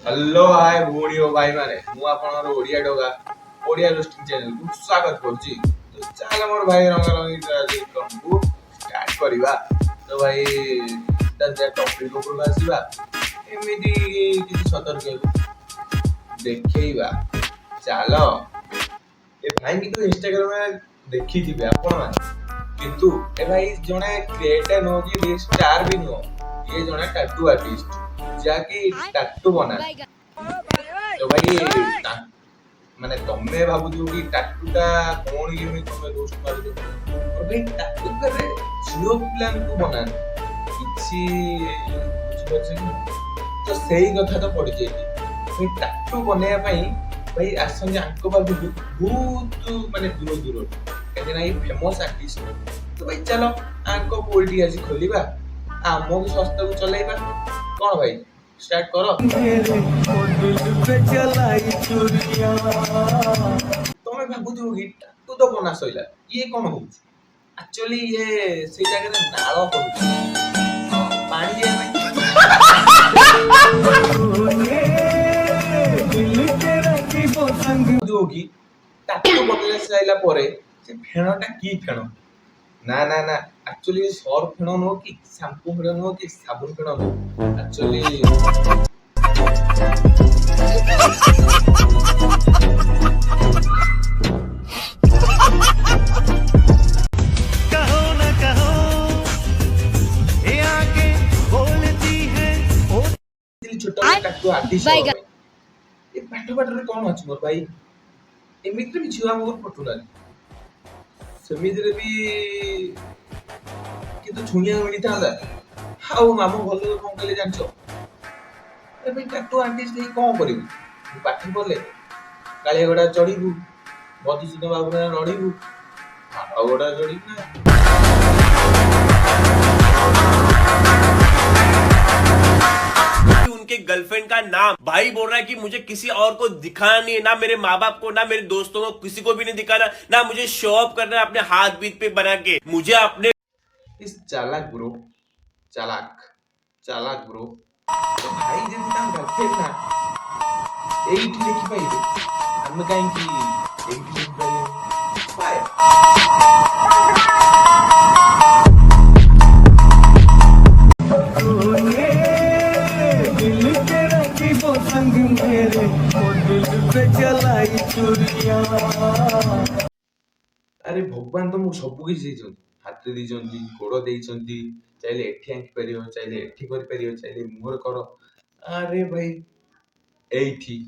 Hello hi भूणी ओ भाई माने मु आपनर ओडिया डोगा ओडिया रोस्टिंग चैनल को स्वागत करछि। तो चाल मोर भाई रंगा रंगी को स्टार्ट करिबा। तो भाई ता टॉपिक ऊपर आसीबा एमिति किछि सतर्क देखैबा। चालो ए भाई की तो इंस्टाग्राम में देखि थिबे आपन माने, किंतु ए भाई जने क्रिएटर नो कि स्टार भी नो, ये जने टैटू आर्टिस्ट जाकी टैटू बना। तो भाई ମାନେ ତମେ ଭାବୁଥିବ କି ଟାଟୁଟା କଣ କେମିତି ତମେ ରୋଷ୍ଟ ମାରୁଛ, ଭାଇ ଟାଟୁ କେବେ ଝିଅ ପିଲାଙ୍କୁ ବନାନ୍ତି କିଛି ବୁଝିପାରୁଛ କି? ତ ସେଇ କଥା ତ ପଡିଯାଇଛି। ଭାଇ ଟାଟୁ ବନେଇବା ପାଇଁ ଭାଇ ଆସନ୍ତି ଆଙ୍କ ପାଖକୁ ବହୁତ ମାନେ ଦୂର ଦୂର, କାହିଁକି ନା ଏଇ ଫେମସ ଆର୍ଟିଷ୍ଟ। ତ ଭାଇ ଚାଲ ଆଙ୍କ ପୋଲଟି ଆଜି ଖୋଲିବା, ଆମକୁ ଶସ୍ତାକୁ ଚଲେଇବା। କଣ ଭାଇ स्टार्ट करो। तुम्हें भाबुथिबो कि टैटू तो बना सइला, ये कोन होउछ? एक्चुअली ये से जगह रे नाଳ पडुछ पानी दिया भाई। जो कि टैटू बदले साइला परे से फेणटा की फेण ना ना ना, एक्चुअली सर्फ फेण नो कि शैम्पू फेण नो कि साबुन फेण नो, एक्चुअली छोटा टैटू आर्टिस्ट हो भाई। ए पाठ पाठ रे कोन अछि मोर भाई, एमिति भी छुआ मोर पटु ना सेमिति रे भी किंतु छुनिया मिली था। हाउ मामू भलो कोन कहले जानछो, ए भाई टैटू आर्टिस्ट हे कोन करिवु? पाठी पले कालिया गोडा चढ़ीबु, मधुसूदन बाबू ना लड़ीबु, हाउ गोडा चढ़ीबु ना। उनके गर्लफ्रेंड का नाम भाई बोल रहा है कि मुझे किसी और को दिखाना नहीं है, ना मेरे माँ बाप को, ना मेरे दोस्तों को, किसी को भी नहीं दिखाना, ना मुझे शो ऑफ करना है अपने हाथ बीत पे बना के। मुझे अपने इस चालाक ब्रो, चालाक चालाक ब्रो। तो भाई जब ता गर्लफ्रेंड ना एइठी लिखि पाइबे, हम काहे कि एइठी लिखि पाइबे पाए। अरे भगवान तो मु सब किछि देइछन, हाथ देइछन, गोड़ देइछन, चाइले एठी आंकी परियो, चाइले एठी करि परियो, चाइले मुहर करो। अरे भाई एइठी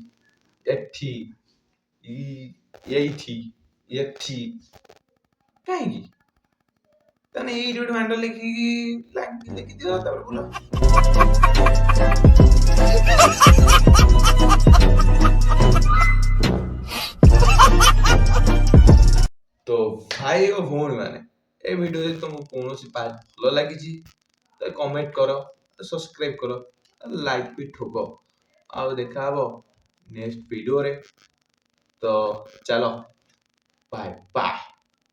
एठी ई एइठी एठी काहे कि तने एइ रोड हैंडल लिखि लिखि दियो तब बोलो। तो भाई ओ भौणी माने ए वीडियो रे तुमको कोनोसी पार्ट भलो लागि छी तो कमेंट करो, सब्सक्राइब करो, लाइक भी ठोको। आ देखा हबो नेक्स्ट वीडियो रे। तो चलो बाय बाय।